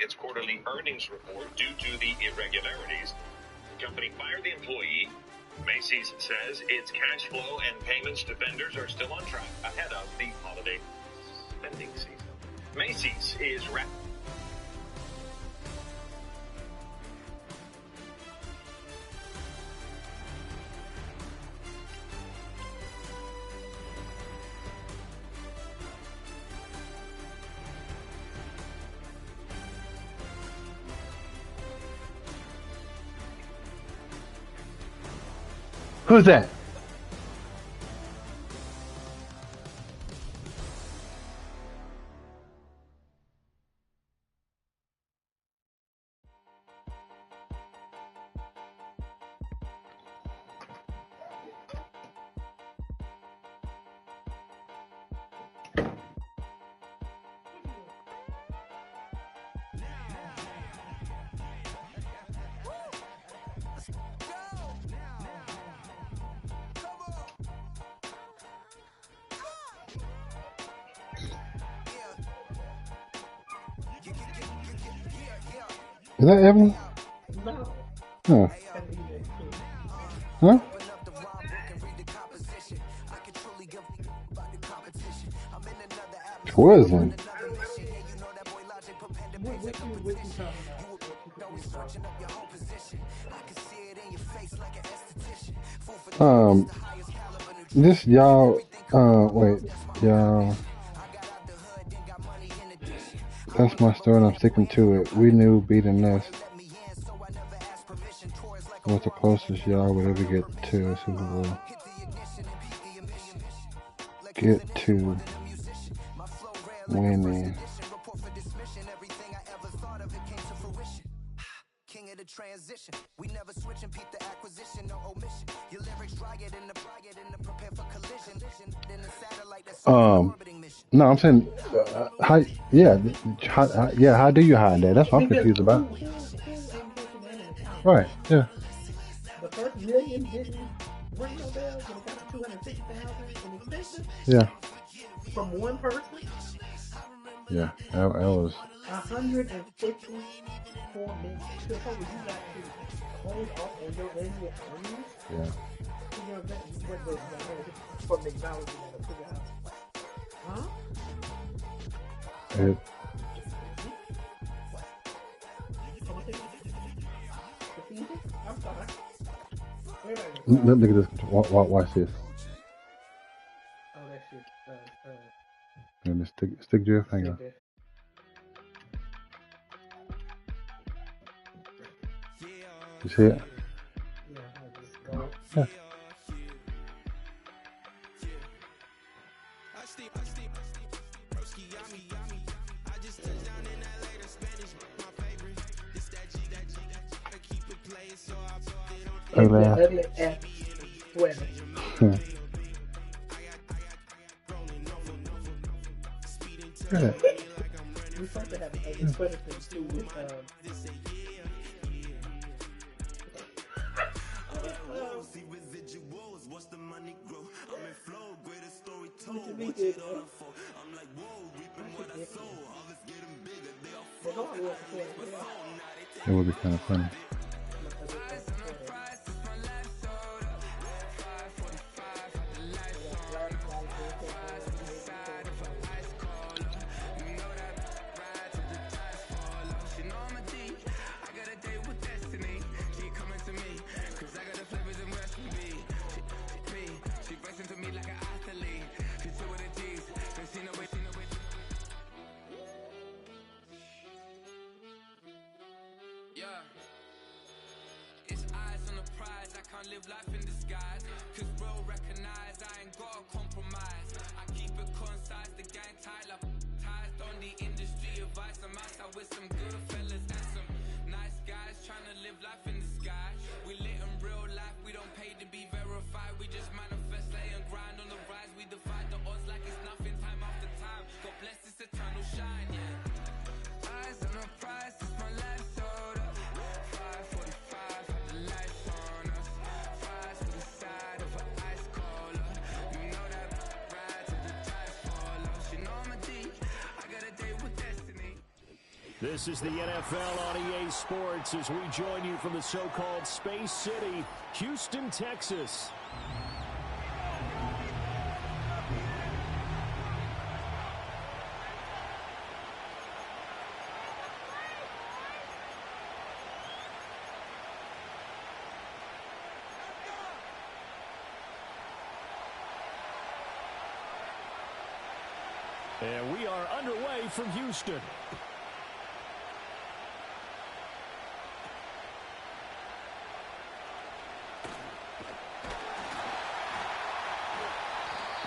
its quarterly earnings report due to the irregularities. The company fired the employee. Macy's says its cash flow and payments to vendors are still on track ahead of the holiday spending season. Macy's is Who's that? Is that Evan? No. Huh? Huh? Twizzing. This y'all, wait, y'all. That's my story and I'm sticking to it. We knew beating us was the closest y'all would ever get to a Super Bowl. Get to winning. Transition. We never switch and peep the acquisition, no omission. Your lyrics dry it in the prepare for collision. Then the satellite that's orbiting mission. No, I'm saying, how do you hide that? That's what I'm confused about. Right, yeah. The first million didn't ring no bells when it got to 250,000 in expenses. Yeah. From one person. Yeah, that was 154 million. So you got to hold off on your annual earnings. Yeah. For McDonald's, you gotta figure out. Huh? I'm sorry. Look at this. Watch this. Oh, that shit. And just stick to your finger. You see it? Yeah. Ugly ass sweater. Yeah. We supposed to have an ugly sweater thing too with It would be kind of funny. Life in disguise, cause real recognize I ain't gotta compromise. I keep it concise, the gang tight like ties. On the industry advice, I'm outside with some good fellas and some nice guys trying to live life in the sky. We lit in real life, we don't pay to be verified. We just manifest, lay and grind on the rise. We defy the odds like it's nothing, time after time. God bless this eternal shine, yeah. Eyes on the prize, it's my life sold up. 545, the lights on us. This is the NFL on EA Sports as we join you from the so-called Space City, Houston, Texas. And we are underway from Houston.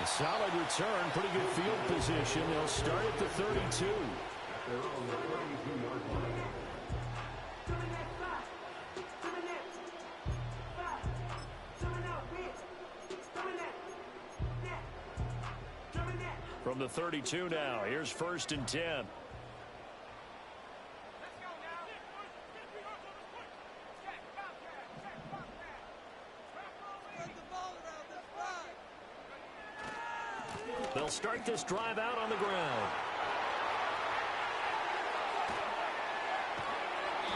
A solid return, pretty good field position. They'll start at the 32. From the 32 now, here's 1st and 10. They'll start this drive out on the ground.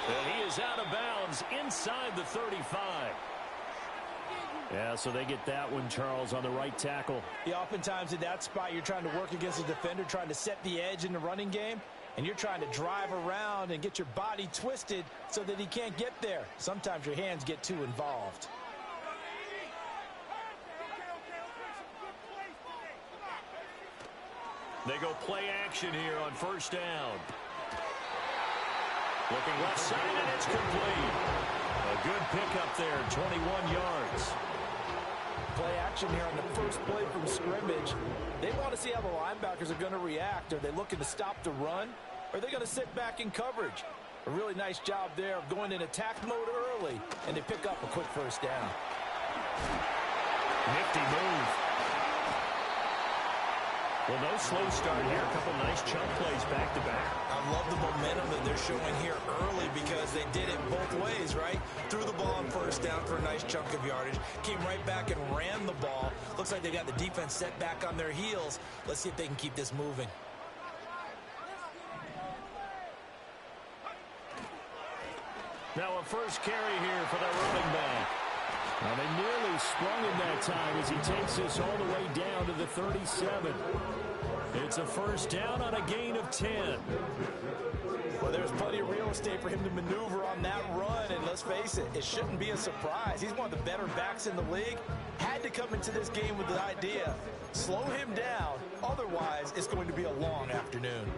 And he is out of bounds inside the 35. Yeah, so they get that one, Charles, on the right tackle. Yeah, oftentimes in that spot, you're trying to work against a defender, trying to set the edge in the running game, and you're trying to drive around and get your body twisted so that he can't get there. Sometimes your hands get too involved. They go play action here on 1st down. Looking left side, and it's complete. A good pickup there, 21 yards. Play action here on the first play from scrimmage. They want to see how the linebackers are going to react. Are they looking to stop the run? Or are they going to sit back in coverage? A really nice job there of going in attack mode early, and they pick up a quick 1st down. Nifty move. Well, no slow start here. A couple nice chunk plays back-to-back. I love the momentum that they're showing here early because they did it both ways, right? Threw the ball on 1st down for a nice chunk of yardage. Came right back and ran the ball. Looks like they got the defense set back on their heels. Let's see if they can keep this moving. Now a first carry here for the running back. Now they nearly sprung him that time as he takes this all the way down to the 37. It's a 1st down on a gain of 10. Well, there's plenty of real estate for him to maneuver on that run, and let's face it, it shouldn't be a surprise. He's one of the better backs in the league. Had to come into this game with the idea, slow him down, otherwise it's going to be a long afternoon.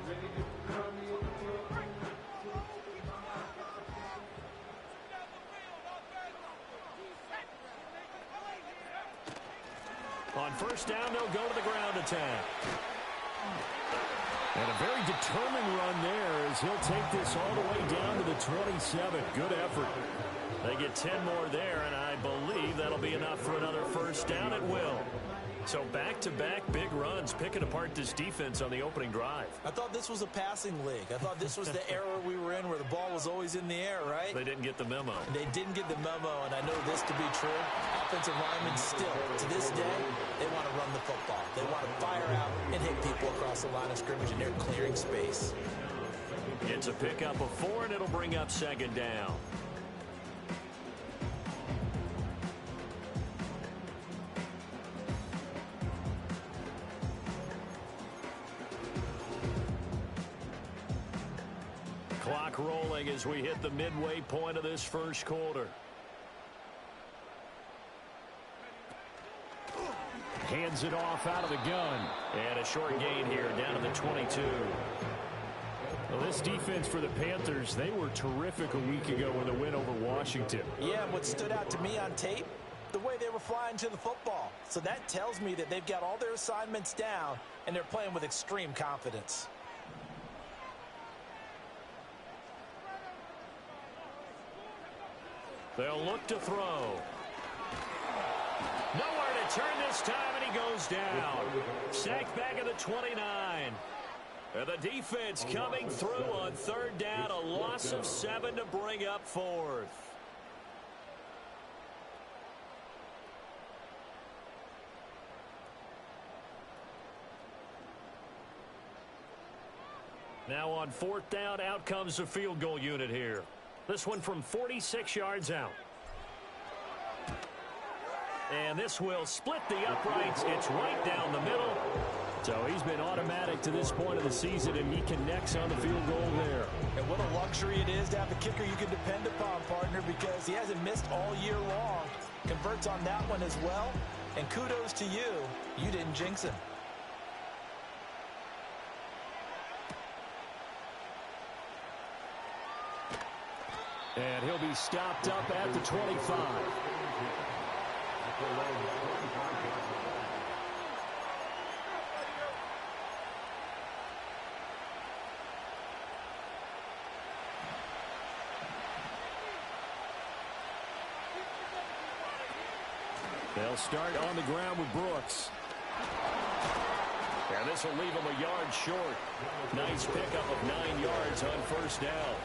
On 1st down, they'll go to the ground attack. And a very determined run there as he'll take this all the way down to the 27. Good effort. They get 10 more there, and I believe that'll be enough for another 1st down at will. So back-to-back big runs, picking apart this defense on the opening drive. I thought this was a passing league. I thought this was the era we were in where the ball was always in the air, right? They didn't get the memo. They didn't get the memo, and I know this to be true. Offensive linemen still, to this day, they want to run the football. They want to fire out and hit people across the line of scrimmage, and they're clearing space. It's a pickup of 4, and it'll bring up 2nd down. Clock rolling as we hit the midway point of this 1st quarter. Hands it off out of the gun. And a short gain here down to the 22. Well, this defense for the Panthers, they were terrific a week ago with a win over Washington. Yeah, what stood out to me on tape, the way they were flying to the football. So that tells me that they've got all their assignments down, and they're playing with extreme confidence. They'll look to throw. Nowhere to turn this time, and he goes down. Sacked back at the 29. And the defense coming through on 3rd down. A loss of 7 to bring up 4th. Now on 4th down, out comes the field goal unit here. This one from 46 yards out. And this will split the uprights. It's right down the middle. So he's been automatic to this point of the season, and he connects on the field goal there. And what a luxury it is to have a kicker you can depend upon, partner, because he hasn't missed all year long. Converts on that one as well. And kudos to you. You didn't jinx him. And he'll be stopped up at the 25. They'll start on the ground with Brooks. And this will leave him a yard short. Nice pickup of 9 yards on 1st down.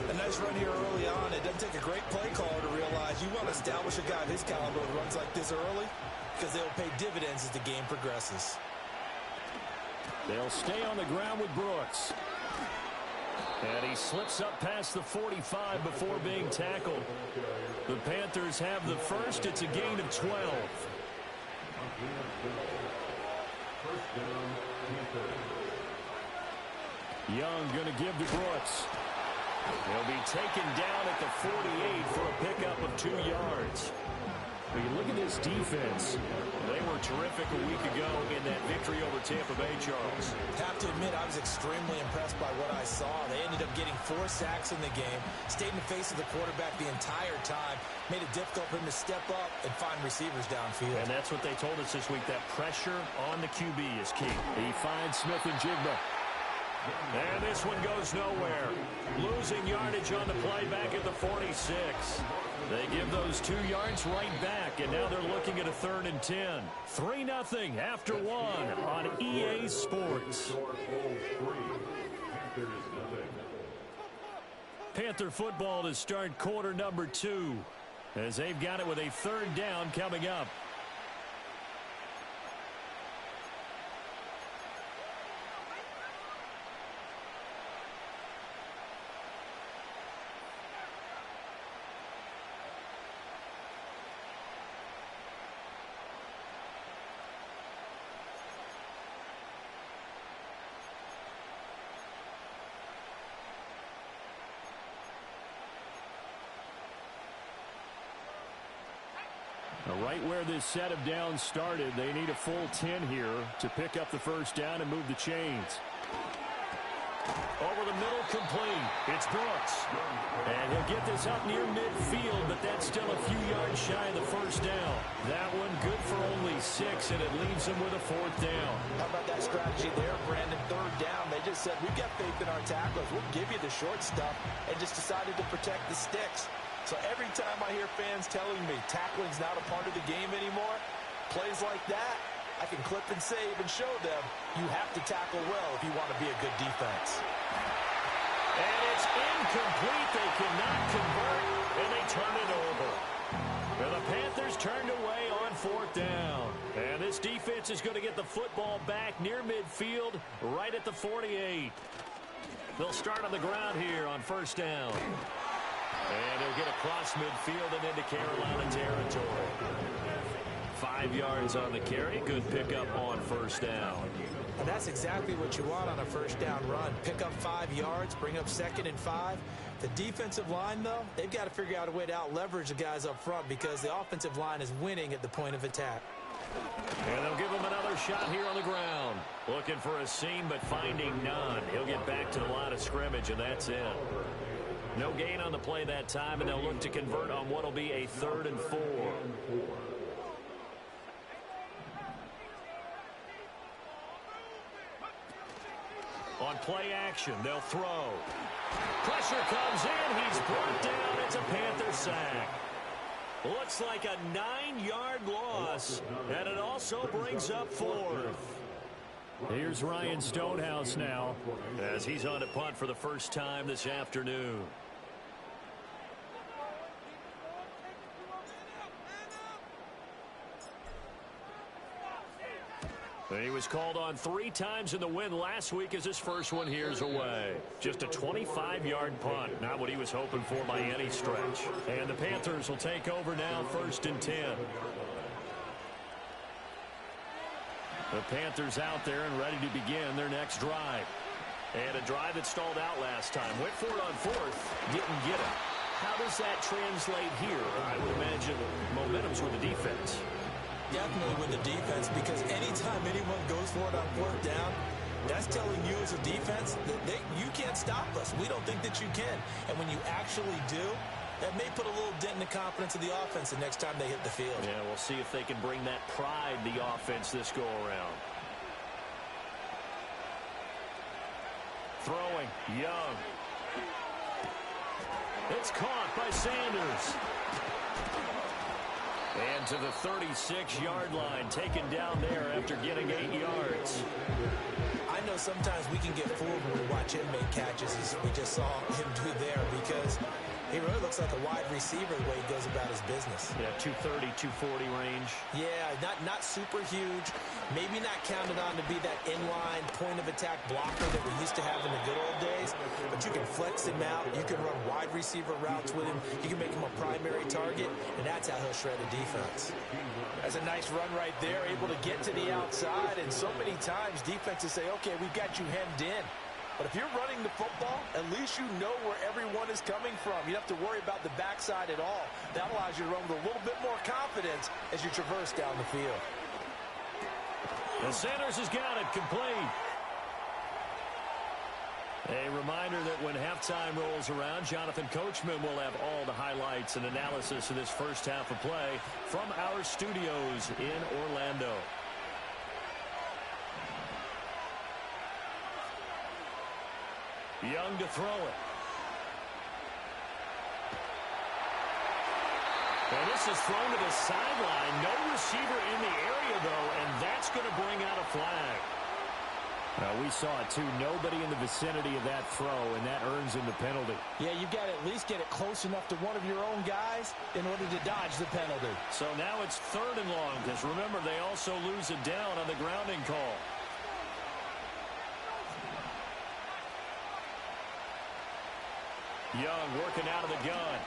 A nice run here early on. It doesn't take a great play caller to realize you want to establish a guy of his caliber who runs like this early because they'll pay dividends as the game progresses. They'll stay on the ground with Brooks. And he slips up past the 45 before being tackled. The Panthers have the first. It's a gain of 12. Young going to give to Brooks. He'll be taken down at the 48 for a pickup of 2 yards. When you look at this defense, they were terrific a week ago in that victory over Tampa Bay, Charles. Have to admit, I was extremely impressed by what I saw. They ended up getting 4 sacks in the game, stayed in the face of the quarterback the entire time, made it difficult for him to step up and find receivers downfield. And that's what they told us this week, that pressure on the QB is key. He finds Smith and Jigba. And this one goes nowhere. Losing yardage on the play back at the 46. They give those 2 yards right back, and now they're looking at a 3rd and 10. 3-0 after 1 on EA Sports. Panther football to start quarter number 2, as they've got it with a 3rd down coming up. Right where this set of downs started, they need a full 10 here to pick up the 1st down and move the chains. Over the middle, complete. It's Brooks. And he'll get this up near midfield, but that's still a few yards shy of the 1st down. That one good for only 6, and it leaves him with a 4th down. How about that strategy there, Brandon? 3rd down. They just said, we've got faith in our tacklers. We'll give you the short stuff, and just decided to protect the sticks. So every time I hear fans telling me tackling's not a part of the game anymore, plays like that, I can clip and save and show them you have to tackle well if you want to be a good defense. And it's incomplete. They cannot convert, and they turn it over. And the Panthers turned away on 4th down. And this defense is going to get the football back near midfield, right at the 48. They'll start on the ground here on 1st down. And he'll get across midfield and into Carolina territory. 5 yards on the carry. Good pickup on 1st down. And that's exactly what you want on a 1st down run. Pick up 5 yards, bring up 2nd and 5. The defensive line, though, they've got to figure out a way to out-leverage the guys up front because the offensive line is winning at the point of attack. And they'll give him another shot here on the ground. Looking for a seam, but finding none. He'll get back to the line of scrimmage, and that's it. No gain on the play that time, and they'll look to convert on what will be a 3rd and 4. On play action, they'll throw. Pressure comes in. He's brought down. It's a Panther sack. Looks like a 9-yard loss, and it also brings up 4th. Here's Ryan Stonehouse now, as he's on to punt for the first time this afternoon. He was called on 3 times in the win last week as his first one here's away. Just a 25-yard punt, not what he was hoping for by any stretch. And the Panthers will take over now, 1st and 10. The Panthers out there and ready to begin their next drive. And a drive that stalled out last time. Went for it on 4th, didn't get it. How does that translate here? I would imagine momentum's with the defense. Definitely with the defense, because anytime anyone goes for it on 4th down, that's telling you as a defense that you can't stop us. We don't think that you can. And when you actually do, that may put a little dent in the confidence of the offense the next time they hit the field. Yeah, we'll see if they can bring that pride to the offense this go-around. Throwing, Young. It's caught by Sanders. And to the 36-yard line, taken down there after getting 8 yards. I know sometimes we can get fooled when we watch him make catches, as we just saw him do there, because he really looks like a wide receiver the way he goes about his business. Yeah, 230, 240 range. Yeah, not super huge. Maybe not counted on to be that inline point-of-attack blocker that we used to have in the good old days. But you can flex him out. You can run wide receiver routes with him. You can make him a primary target, and that's how he'll shred a defense. That's a nice run right there, able to get to the outside. And so many times defenses say, okay, we've got you hemmed in. But if you're running the football, at least you know where everyone is coming from. You don't have to worry about the backside at all. That allows you to run with a little bit more confidence as you traverse down the field. And Sanders has got it complete. A reminder that when halftime rolls around, Jonathan Coachman will have all the highlights and analysis of this first half of play from our studios in Orlando. Young to throw it. And this is thrown to the sideline. No receiver in the area, though, and that's going to bring out a flag. We saw it, too. Nobody in the vicinity of that throw, and that earns him the penalty. Yeah, you've got to at least get it close enough to one of your own guys in order to dodge the penalty. So now it's 3rd and long, because remember, they also lose it down on the grounding call. Young working out of the gun.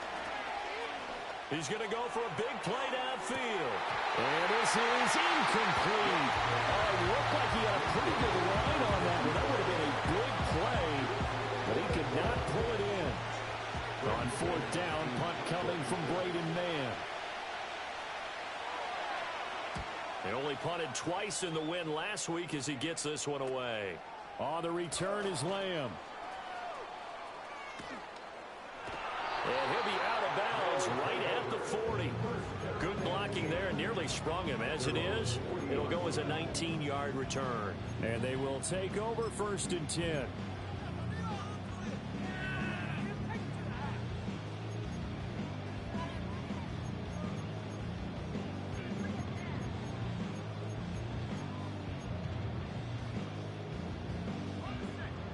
He's going to go for a big play downfield. And this is incomplete. It looked like he had a pretty good line on that one. That would have been a big play, but he could not pull it in. On 4th down, punt coming from Braden Mann. They only punted twice in the win last week as he gets this one away. On the return is Lamb. And he'll be out of bounds right at the 40. Good blocking there, nearly sprung him. As it is, it'll go as a 19-yard return. And they will take over 1st and 10.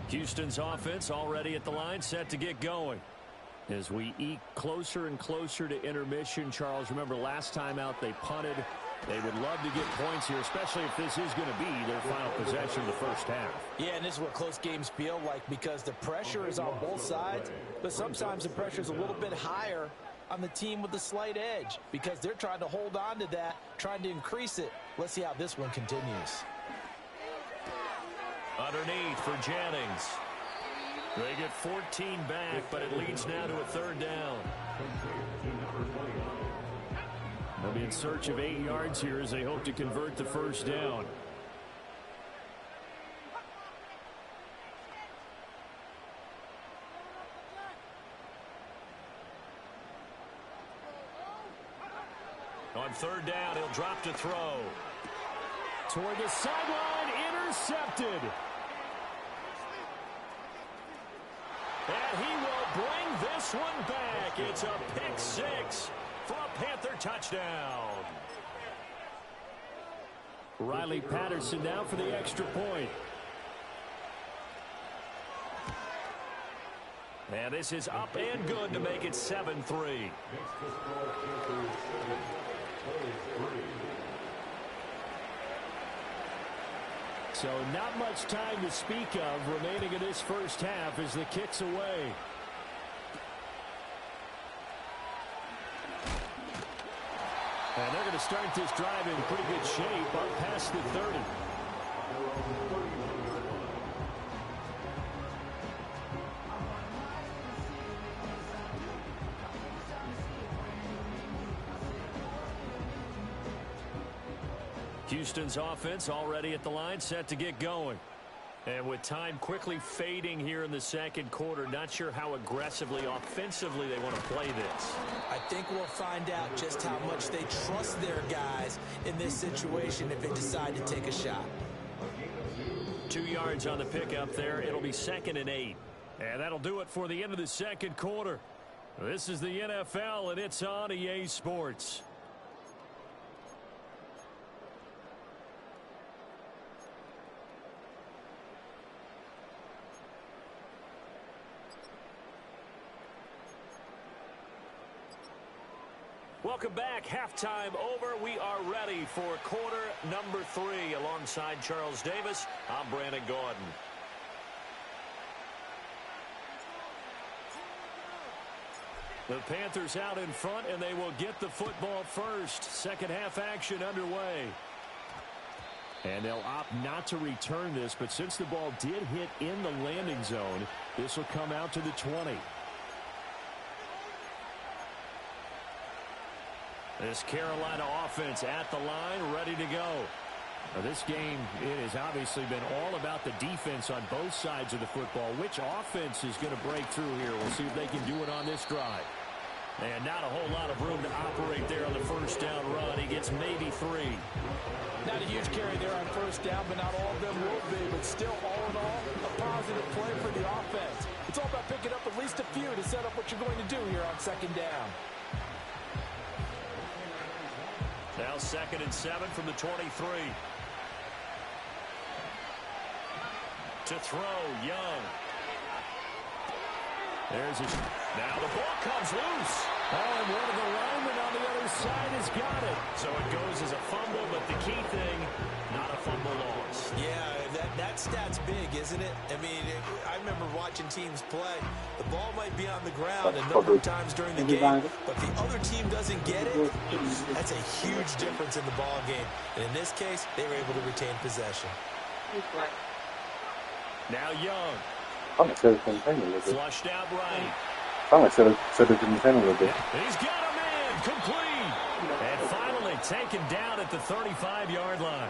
Houston's offense already at the line, set to get going. As we eke closer and closer to intermission, Charles, remember last time out they punted. They would love to get points here, especially if this is going to be their final possession of the first half. Yeah, and this is what close games feel like, because the pressure is on both sides, but sometimes the pressure is a little bit higher on the team with the slight edge because they're trying to hold on to that, trying to increase it. Let's see how this one continues. Underneath for Jennings. They get 14 back, but it leads now to a 3rd down. They'll be in search of 8 yards here as they hope to convert the 1st down. On 3rd down, he'll drop to throw. Toward the sideline, intercepted. And he will bring this one back. It's a pick 6 for a Panther touchdown. Riley Patterson now for the extra point. And this is up and good to make it 7-3. So not much time to speak of remaining in this first half as the kick's away. And they're going to start this drive in pretty good shape up past the 30. Houston's offense already at the line, set to get going. And with time quickly fading here in the second quarter, not sure how aggressively, offensively they want to play this. I think we'll find out just how much they trust their guys in this situation if they decide to take a shot. 2 yards on the pickup there. It'll be 2nd and 8. And that'll do it for the end of the second quarter. This is the NFL, and it's on EA Sports. Welcome back. Halftime over. We are ready for quarter number 3. Alongside Charles Davis, I'm Brandon Gordon. The Panthers out in front, and they will get the football first. Second half action underway. And they'll opt not to return this, but since the ball did hit in the landing zone, this will come out to the 20. This Carolina offense at the line, ready to go. Now this game, it has obviously been all about the defense on both sides of the football. Which offense is going to break through here? We'll see if they can do it on this drive. And not a whole lot of room to operate there on the first down run. He gets maybe 3. Not a huge carry there on first down, but not all of them will be. But still, all in all, a positive play for the offense. It's all about picking up at least a few to set up what you're going to do here on second down. Now 2nd and 7 from the 23. To throw, Young. There's his. Now the ball comes loose. Oh, and one of the linemen on the other side has got it. So it goes as a fumble, but the key thing, not a fumble loss. Yeah, that stat's big, isn't it? I mean, I remember watching teams play. The ball might be on the ground a number of times during the game, but the other team doesn't get it. That's a huge difference in the ball game. And in this case, they were able to retain possession. Now Young. Flushed out right. a little bit. He's got a man complete. And finally taken down at the 35-yard line.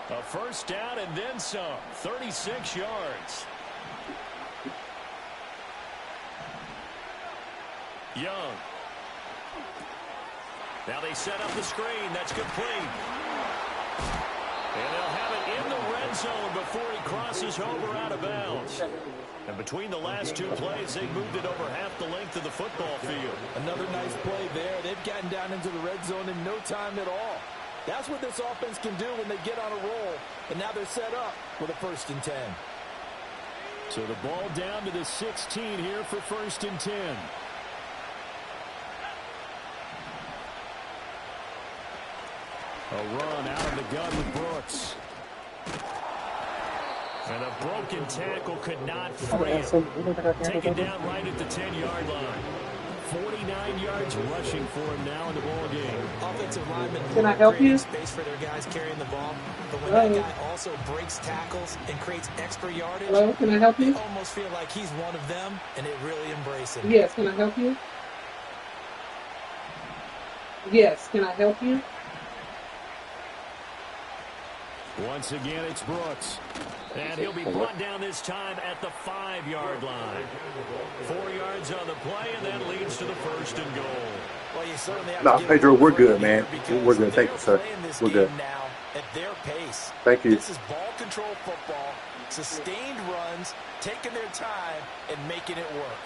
A first down and then some. 36 yards. Young. Now they set up the screen. That's complete. And they'll have it in the red zone before he crosses over out of bounds. And between the last two plays, they moved it over half the length of the football field. Another nice play there. They've gotten down into the red zone in no time at all. That's what this offense can do when they get on a roll. And now they're set up with a 1st and 10. So the ball down to the 16 here for 1st and 10. A run out of the gun with Brooks. And a broken tackle could not free him. Taken down right at the 10-yard line. 49 yards rushing for him now in the ball game. Offensive linemen Can I help you? Space for their guys carrying the ball, but when that guy also breaks tackles and creates extra yardage, Hello, can I help you? they almost feel like he's one of them, and they really embrace him. Yes, can I help you? Yes, can I help you? Once again, it's Brooks. And he'll be brought down this time at the 5-yard line. 4 yards on the play, and that leads to the 1st and goal. Well, you certainly have No, to Pedro, we're good, man. We're good. Thank you, sir. We're good. Now at their pace. Thank you. This is ball control football, sustained runs, taking their time, and making it work.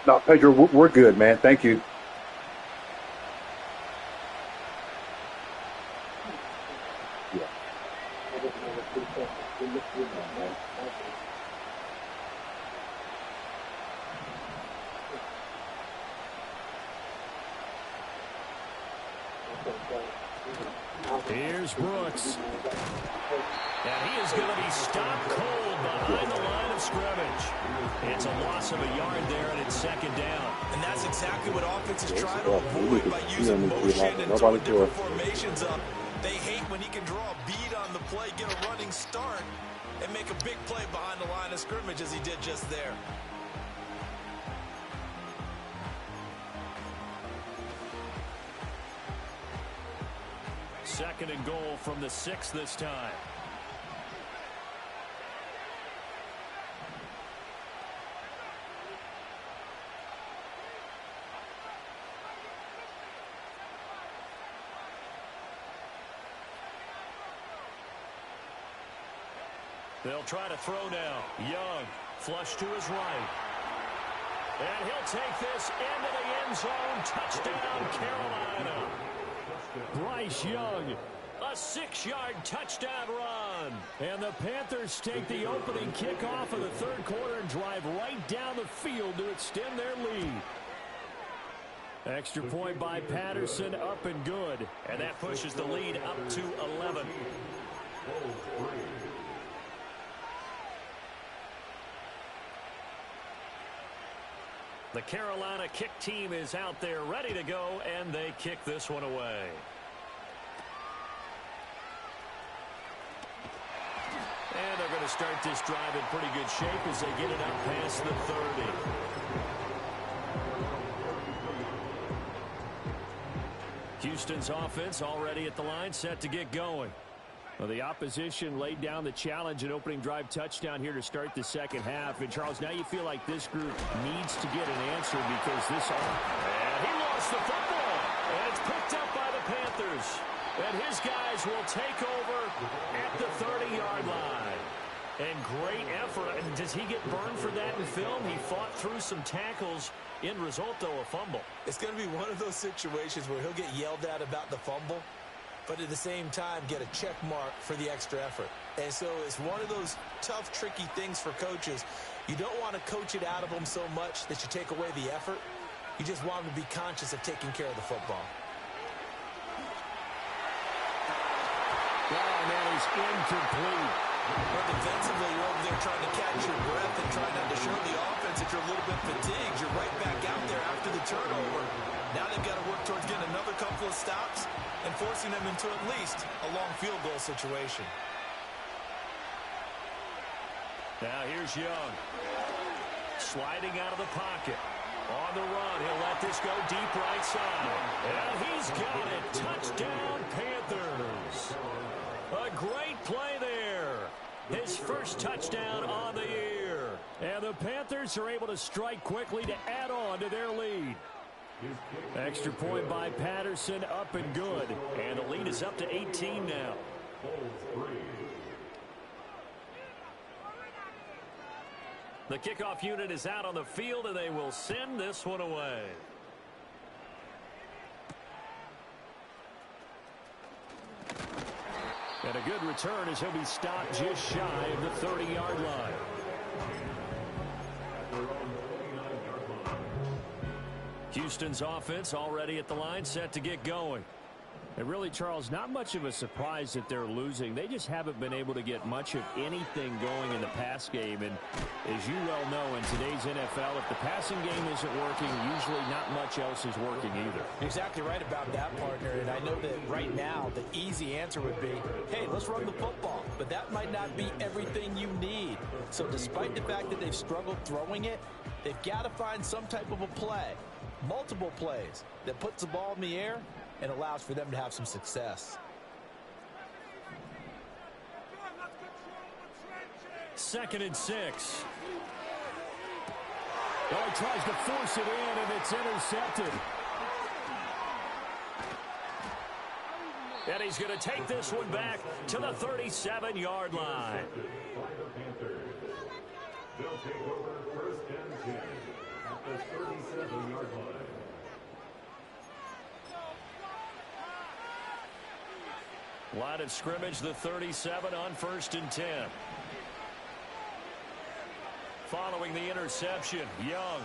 No, Pedro, we're good, man. Thank you. Here's Brooks. And he is going to be stopped cold behind the line of scrimmage. It's a loss of a yard there, and it's second down. And that's exactly what offenses try to avoid by using motion and throwing different formations up. They hate when he can draw a bead on the play, get a running start, and make a big play behind the line of scrimmage as he did just there. Second and goal from the 6 this time. They'll try to throw now. Young, flush to his right. And he'll take this into the end zone. Touchdown, Carolina. Bryce Young, a 6-yard touchdown run. And the Panthers take the opening kickoff of the third quarter and drive right down the field to extend their lead. Extra point by Patterson, up and good. And that pushes the lead up to 11. The Carolina kick team is out there ready to go, and they kick this one away. And they're going to start this drive in pretty good shape as they get it up past the 30. Houston's offense already at the line, set to get going. Well, the opposition laid down the challenge and opening drive touchdown here to start the second half. And, Charles, now you feel like this group needs to get an answer because this... And he lost the football. And it's picked up by the Panthers. And his guys will take over at the 30-yard line. And great effort. And does he get burned for that in film? He fought through some tackles. End result, though, a fumble. It's going to be one of those situations where he'll get yelled at about the fumble, but at the same time get a check mark for the extra effort. And so it's one of those tough, tricky things for coaches. You don't want to coach it out of them so much that you take away the effort. You just want them to be conscious of taking care of the football. Oh, and that is incomplete. But defensively, you're over there trying to catch your breath and trying not to show the offense that you're a little bit fatigued. You're right back out there after the turnover. Now they've got to work towards getting another couple of stops and forcing them into at least a long field goal situation. Now here's Young. Sliding out of the pocket. On the run, he'll let this go deep right side. And he's got it. Touchdown, Panthers. A great play there. His first touchdown on the year. And the Panthers are able to strike quickly to add on to their lead. Extra point by Patterson, up and good. And the lead is up to 18 now. The kickoff unit is out on the field, and they will send this one away. And a good return as he'll be stopped just shy of the 30-yard line. Houston's offense already at the line, set to get going. And really, Charles, not much of a surprise that they're losing. They just haven't been able to get much of anything going in the pass game. And as you well know, in today's NFL, if the passing game isn't working, usually not much else is working either. Exactly right about that, partner. And I know that right now the easy answer would be, hey, let's run the football. But that might not be everything you need. So despite the fact that they've struggled throwing it, they've got to find some type of a play, multiple plays, that puts the ball in the air and allows for them to have some success. Second and 6. Oh, he tries to force it in, and it's intercepted. And he's going to take this one back to the 37-yard line. They'll take over first and 10 at the 37-yard line. Line of scrimmage, the 37 on first and 10. Following the interception, Young.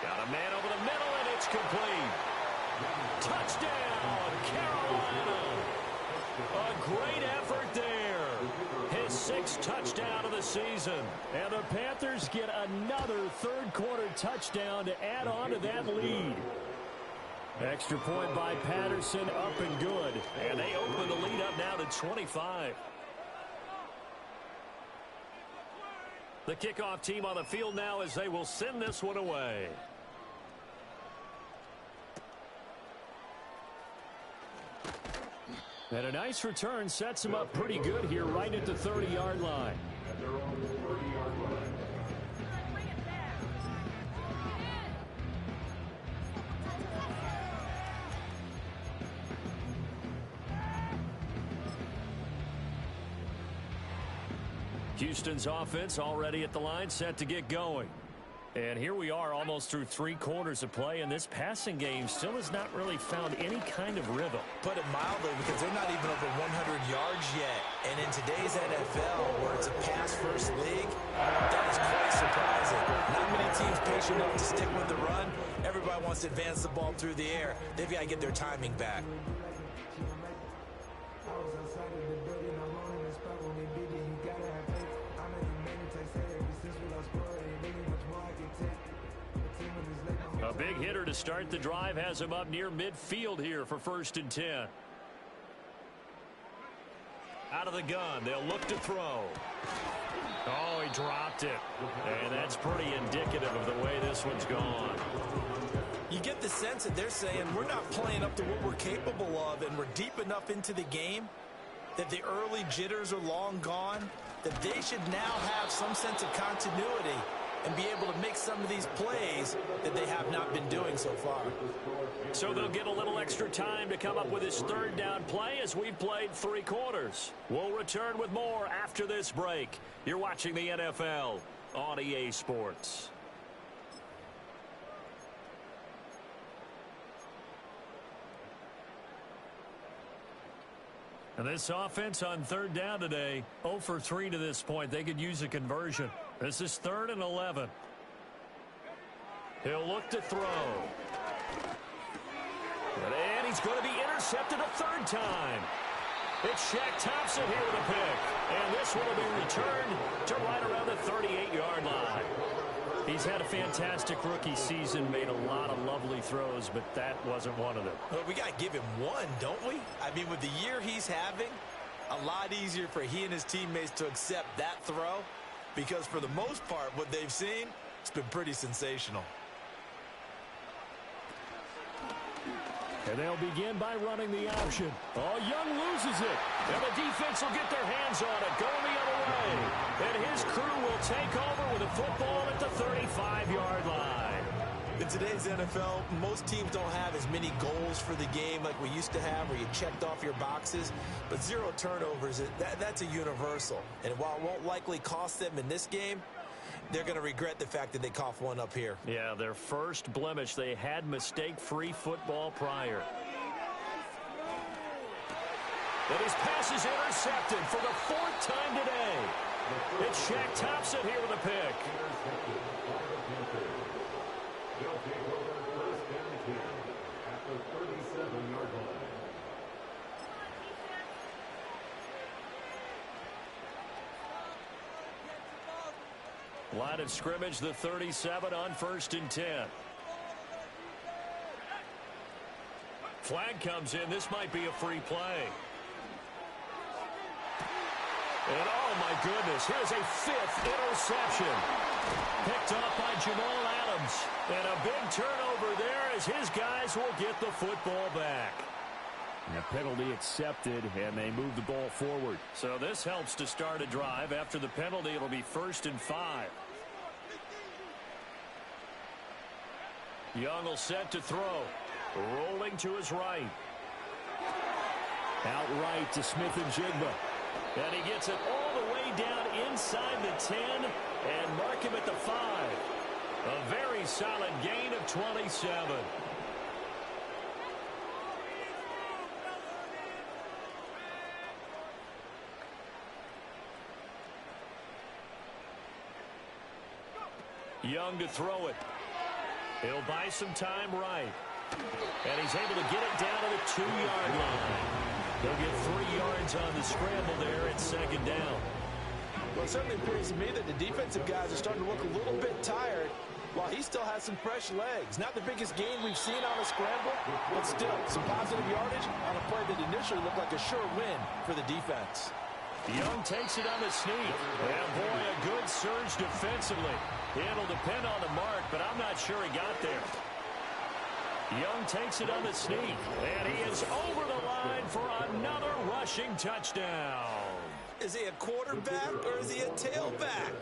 Got a man over the middle, and it's complete. Touchdown, Carolina. A great effort there. His 6th touchdown of the season. And the Panthers get another third-quarter touchdown to add on to that lead. Extra point by Patterson, up and good. And they open the lead up now to 25. The kickoff team on the field now as they will send this one away. And a nice return sets him up pretty good here right at the 30-yard line. And they're on the 30-yard line. Houston's offense already at the line, set to get going. And here we are almost through 3 quarters of play, and this passing game still has not really found any kind of rhythm. Put it mildly, because they're not even over 100 yards yet. And in today's NFL, where it's a pass-first league, that is quite surprising. Not many teams patient enough to stick with the run. Everybody wants to advance the ball through the air. They've got to get their timing back. A big hitter to start the drive has him up near midfield here for 1st and 10. Out of the gun, they'll look to throw. Oh, he dropped it. And that's pretty indicative of the way this one's gone. You get the sense that they're saying we're not playing up to what we're capable of, and we're deep enough into the game that the early jitters are long gone, that they should now have some sense of continuity and be able to make some of these plays that they have not been doing so far. So they'll get a little extra time to come up with his 3rd down play as we've played 3 quarters. We'll return with more after this break. You're watching the NFL on EA Sports. And this offense on 3rd down today, 0 for 3 to this point. They could use a conversion. This is 3rd and 11. He'll look to throw. And he's going to be intercepted a 3rd time. It's Shaq Thompson here with a pick. And this one will be returned to right around the 38-yard line. He's had a fantastic rookie season, made a lot of lovely throws, but that wasn't one of them. Well, we got to give him one, don't we? I mean, with the year he's having, a lot easier for he and his teammates to accept that throw, because for the most part, what they've seen, it's been pretty sensational. And they'll begin by running the option. Oh, Young loses it. And the defense will get their hands on it, going the other way. And his crew will take over with a football at the 35-yard line. In today's NFL, most teams don't have as many goals for the game like we used to have, where you checked off your boxes. But 0 turnovers, that's a universal. And while it won't likely cost them in this game, they're going to regret the fact that they coughed one up here. Yeah, their first blemish. They had mistake-free football prior. And his pass is intercepted for the 4th time today. It's Shaq Thompson here with a pick. They'll take over 1st and 10 at the 37-yard line. Line of scrimmage, the 37 on 1st and 10. Flag comes in. This might be a free play. And oh my goodness, here's a 5th interception. Picked off by Jamal Adams. And a big turnover there as his guys will get the football back. And a penalty accepted, and they move the ball forward. So this helps to start a drive. After the penalty, it'll be 1st and 5. Young will set to throw. Rolling to his right. Outright to Smith and Jigba. And he gets it all the way down inside the 10 and mark him at the 5. A very solid gain of 27. Young to throw it. He'll buy some time right. And he's able to get it down to the 2-yard line. He'll get 3 yards on the scramble there at second down. Well, it certainly appears to me that the defensive guys are starting to look a little bit tired while he still has some fresh legs. Not the biggest gain we've seen on a scramble, but still some positive yardage on a play that initially looked like a sure win for the defense. Young takes it on the sneak. And boy, a good surge defensively. It'll depend on the mark, but I'm not sure he got there. Young takes it on the sneak, and he is over the line for another rushing touchdown. Is he a quarterback or is he a tailback?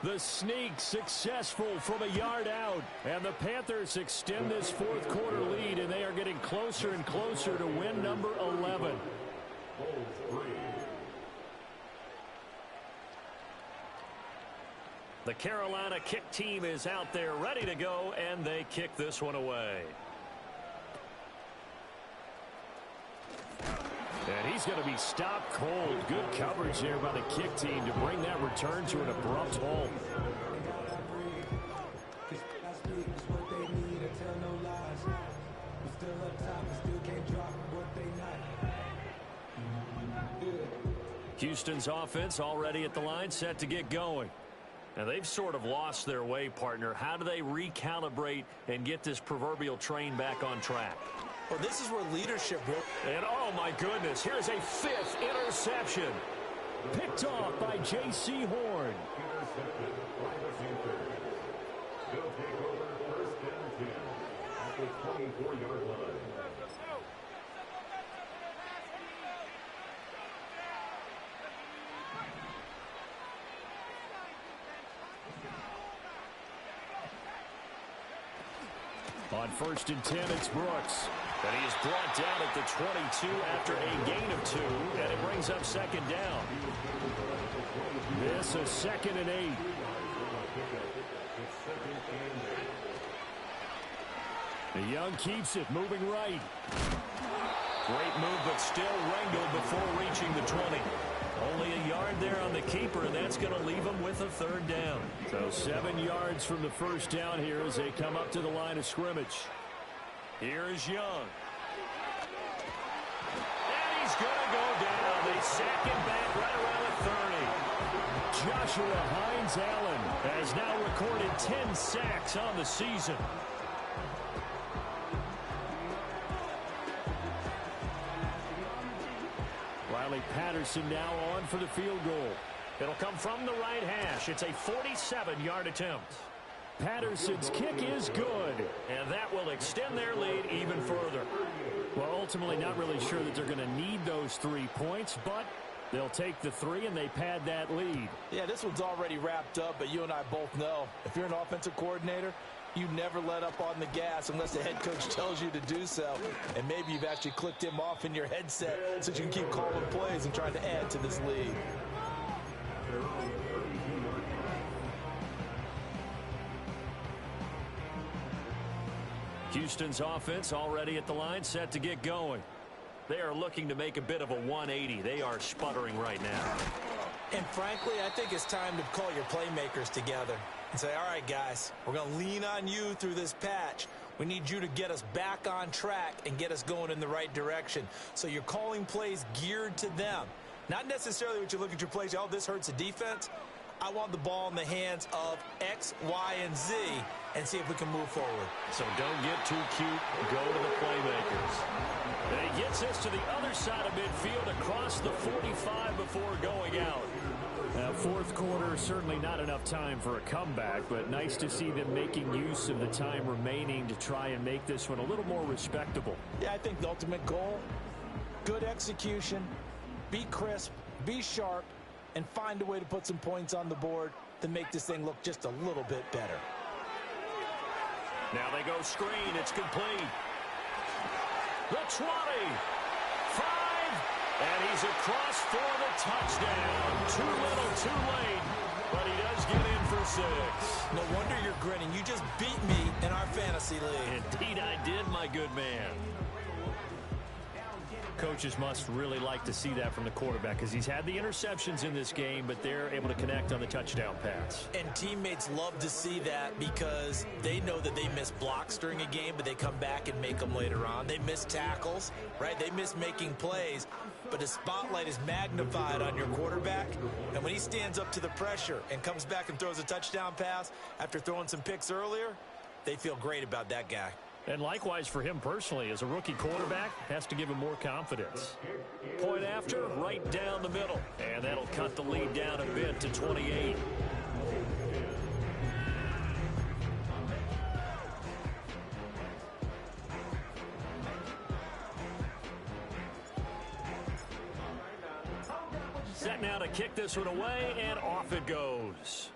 The sneak successful from a yard out, and the Panthers extend this fourth quarter lead, and they are getting closer and closer to win number 11. The Carolina kick team is out there ready to go, and they kick this one away. And he's going to be stopped cold. Good coverage there by the kick team to bring that return to an abrupt halt. Houston's offense already at the line, set to get going. Now, they've sort of lost their way, partner. How do they recalibrate and get this proverbial train back on track? Well, this is where leadership will. And, oh, my goodness, here's a 5th interception. Picked off by J.C. Horn. Intercepted by the Panthers. They'll take over first and 10 at the 24-yard line. On first and 10, it's Brooks. And he is brought down at the 22 after a gain of 2, and it brings up second down. This is 2nd and 8. The Young keeps it, moving right. Great move, but still wrangled before reaching the 20. Only a yard there on the keeper, and that's going to leave him with a 3rd down. So 7 yards from the first down here as they come up to the line of scrimmage. Here is Young. And he's going to go down. They sack him back right around the 30. Joshua Hines-Allen has now recorded 10 sacks on the season. Riley Patterson now on for the field goal. It'll come from the right hash. It's a 47-yard attempt. Patterson's kick is good, and that will extend their lead even further. Well, ultimately not really sure that they're going to need those 3 points, but they'll take the 3 and they pad that lead. Yeah, this one's already wrapped up, but you and I both know if you're an offensive coordinator, you never let up on the gas unless the head coach tells you to do so. And maybe you've actually clicked him off in your headset so you can keep calling plays and trying to add to this lead. Houston's offense already at the line, set to get going. They are looking to make a bit of a 180. They are sputtering right now. And frankly, I think it's time to call your playmakers together and say, all right, guys, we're going to lean on you through this patch. We need you to get us back on track and get us going in the right direction. So you're calling plays geared to them. Not necessarily what you look at your plays, oh, this hurts the defense. I want the ball in the hands of X, Y, and Z and see if we can move forward. So don't get too cute. Go to the playmakers. And he gets us to the other side of midfield across the 45 before going out. Now, fourth quarter, certainly not enough time for a comeback, but nice to see them making use of the time remaining to try and make this one a little more respectable. Yeah, I think the ultimate goal, good execution, be crisp, be sharp, and find a way to put some points on the board to make this thing look just a little bit better. Now they go screen. It's complete. The 20. 5. And he's across for the touchdown. Too little, too late. But he does get in for 6. No wonder you're grinning. You just beat me in our fantasy league. Indeed I did, my good man. Coaches must really like to see that from the quarterback because he's had the interceptions in this game, but they're able to connect on the touchdown pass. And teammates love to see that because they know that they miss blocks during a game, but they come back and make them later on. They miss tackles, right? They miss making plays, but the spotlight is magnified on your quarterback. And when he stands up to the pressure and comes back and throws a touchdown pass after throwing some picks earlier, they feel great about that guy. And likewise for him personally, as a rookie quarterback, has to give him more confidence. Point after, right down the middle. And that'll cut the lead down a bit to 28. Set now to kick this one away, and off it goes.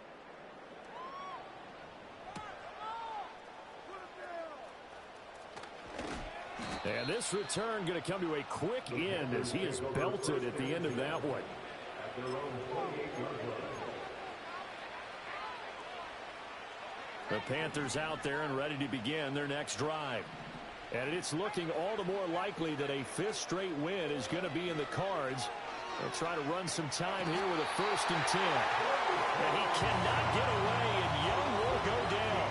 And this return going to come to a quick end as he is belted at the end of that one. The Panthers out there and ready to begin their next drive. And it's looking all the more likely that a fifth straight win is going to be in the cards. They'll try to run some time here with a 1st and 10. And he cannot get away, and Young will go down.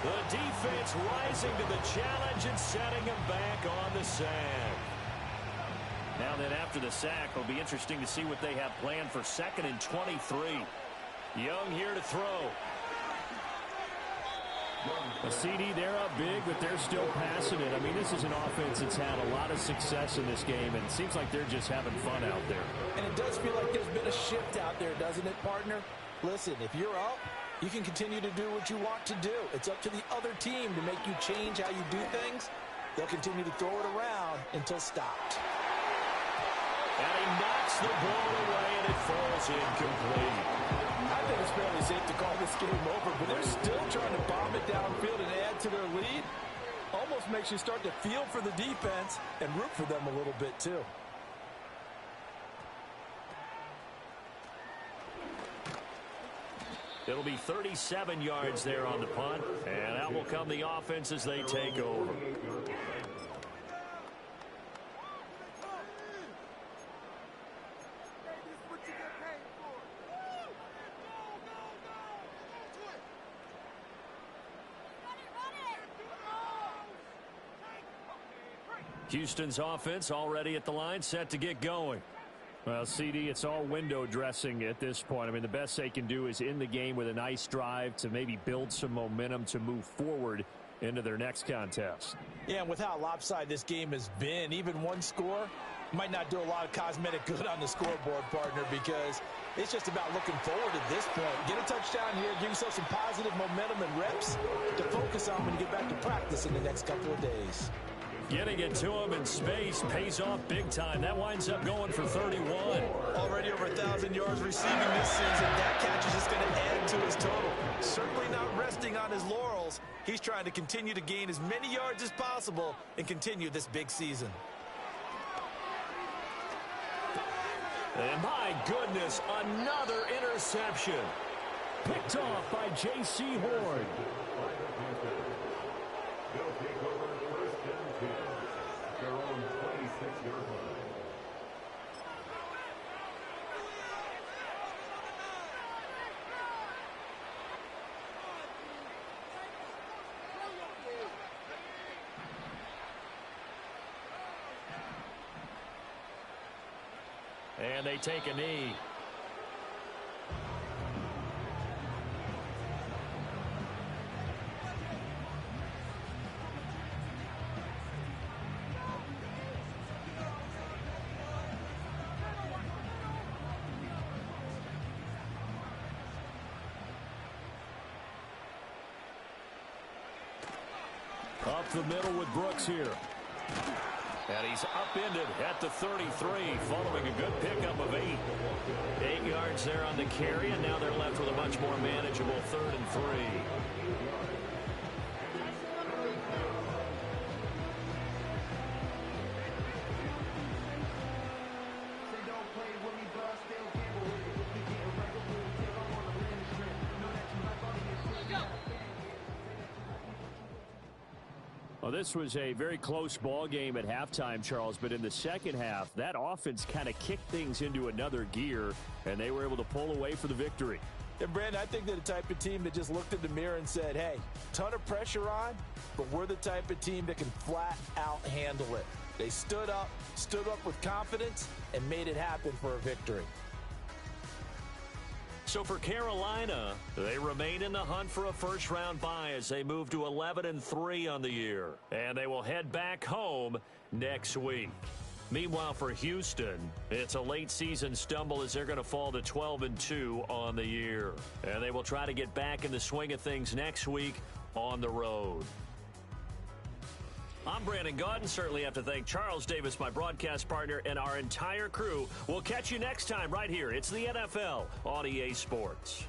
The defense rising to the challenge and setting him back on the sack. Now then, after the sack, it'll be interesting to see what they have planned for 2nd and 23. Young here to throw. A CD, they're up big, but they're still passing it. I mean, this is an offense that's had a lot of success in this game, and it seems like they're just having fun out there. And it does feel like there's been a shift out there, doesn't it, partner? Listen, if you're up, you can continue to do what you want to do. It's up to the other team to make you change how you do things. They'll continue to throw it around until stopped. And he knocks the ball away, and it falls incomplete. I think it's fairly safe to call this game over, but they're still trying to bomb it downfield and add to their lead. Almost makes you start to feel for the defense and root for them a little bit, too. It'll be 37 yards there on the punt, and out will come the offense as they take over. Houston's offense already at the line, set to get going. Well, CD, it's all window dressing at this point. I mean, the best they can do is in the game with a nice drive to maybe build some momentum to move forward into their next contest. Yeah, and with how lopsided this game has been, even one score might not do a lot of cosmetic good on the scoreboard, partner, because it's just about looking forward at this point. Get a touchdown here, give yourself some positive momentum and reps to focus on when you get back to practice in the next couple of days. Getting it to him in space pays off big time. That winds up going for 31. Already over 1,000 yards receiving this season. That catch is just going to add to his total. Certainly not resting on his laurels. He's trying to continue to gain as many yards as possible and continue this big season. And my goodness, another interception. Picked off by J.C. Horn. They'll take over 1st and 10. Their own 26-yard line. And they take a knee. Up the middle with Brooks here. And he's upended at the 33, following a good pickup of 8. 8 yards there on the carry, and now they're left with a much more manageable 3rd and 3. Well, this was a very close ball game at halftime, Charles, but in the second half, that offense kind of kicked things into another gear, and they were able to pull away for the victory. And, Brandon, I think they're the type of team that just looked in the mirror and said, hey, ton of pressure on, but we're the type of team that can flat out handle it. They stood up with confidence, and made it happen for a victory. So for Carolina, they remain in the hunt for a first-round bye as they move to 11-3 on the year. And they will head back home next week. Meanwhile, for Houston, it's a late-season stumble as they're going to fall to 12-2 on the year. And they will try to get back in the swing of things next week on the road. I'm Brandon Gaudin. Certainly have to thank Charles Davis, my broadcast partner, and our entire crew. We'll catch you next time right here. It's the NFL on EA Sports.